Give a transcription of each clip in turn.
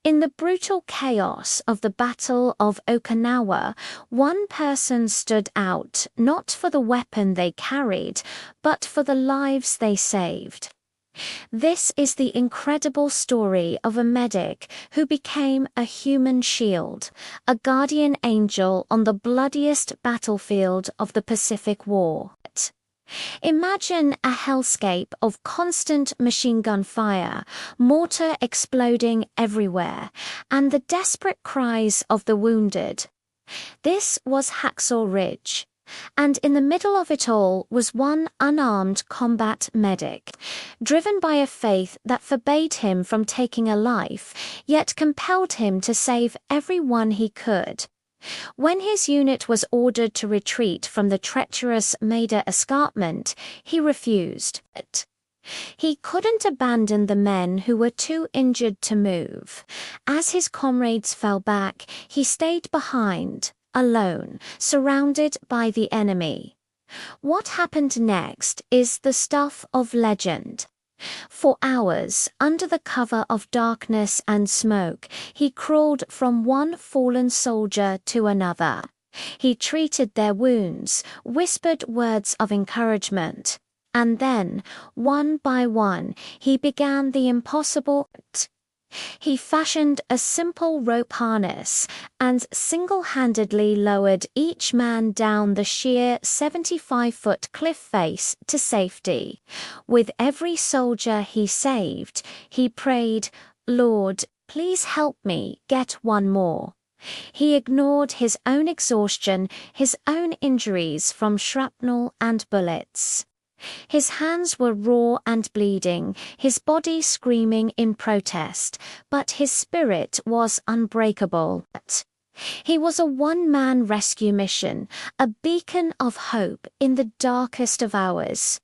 In the brutal chaos of the Battle of Okinawa, one person stood out not for the weapon they carried, but for the lives they saved. This is the incredible story of a medic who became a human shield, a guardian angel on the bloodiest battlefield of the Pacific War. Imagine a hellscape of constant machine gun fire, mortar exploding everywhere, and the desperate cries of the wounded. This was Hacksaw Ridge. And in the middle of it all was one unarmed combat medic, driven by a faith that forbade him from taking a life, yet compelled him to save everyone he could. When his unit was ordered to retreat from the treacherous Maida Escarpment, he refused. He couldn't abandon the men who were too injured to move. As his comrades fell back, he stayed behind, alone, surrounded by the enemy. What happened next is the stuff of legend. For hours, under the cover of darkness and smoke, he crawled from one fallen soldier to another. He treated their wounds, whispered words of encouragement, and then, one by one, he began the impossible. He fashioned a simple rope harness and single-handedly lowered each man down the sheer 75-foot cliff face to safety. With every soldier he saved, he prayed, "Lord, please help me get one more." He ignored his own exhaustion, his own injuries from shrapnel and bullets. His hands were raw and bleeding, his body screaming in protest, but his spirit was unbreakable. He was a one-man rescue mission, a beacon of hope in the darkest of hours.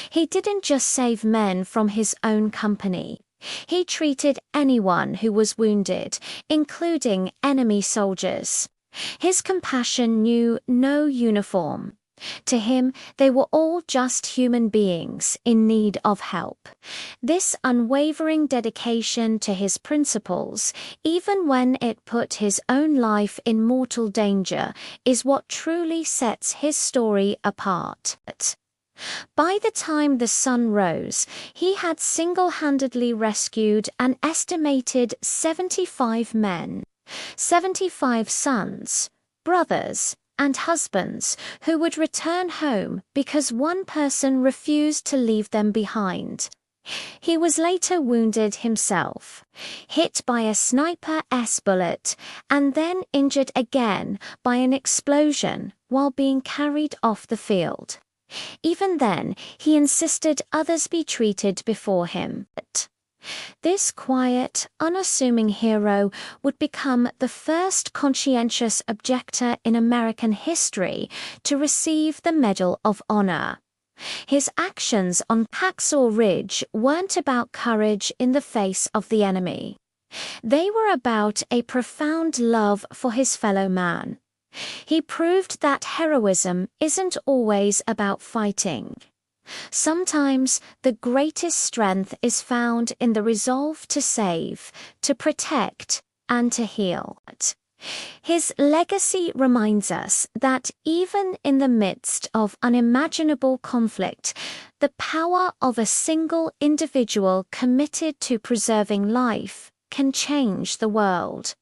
He didn't just save men from his own company. He treated anyone who was wounded, including enemy soldiers. His compassion knew no uniform. To him, they were all just human beings in need of help. This unwavering dedication to his principles, even when it put his own life in mortal danger, is what truly sets his story apart. By the time the sun rose, he had single-handedly rescued an estimated 75 men, 75 sons, brothers, and husbands who would return home because one person refused to leave them behind. He was later wounded himself, hit by a Sniper S bullet, and then injured again by an explosion while being carried off the field. Even then, he insisted others be treated before him. This quiet, unassuming hero would become the first conscientious objector in American history to receive the Medal of Honor. His actions on Hacksaw Ridge weren't about courage in the face of the enemy. They were about a profound love for his fellow man. He proved that heroism isn't always about fighting. Sometimes the greatest strength is found in the resolve to save, to protect, and to heal. His legacy reminds us that even in the midst of unimaginable conflict, the power of a single individual committed to preserving life can change the world.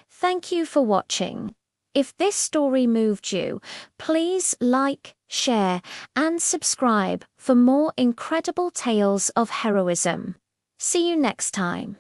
Thank you for watching. If this story moved you, please like, share, and subscribe for more incredible tales of heroism. See you next time.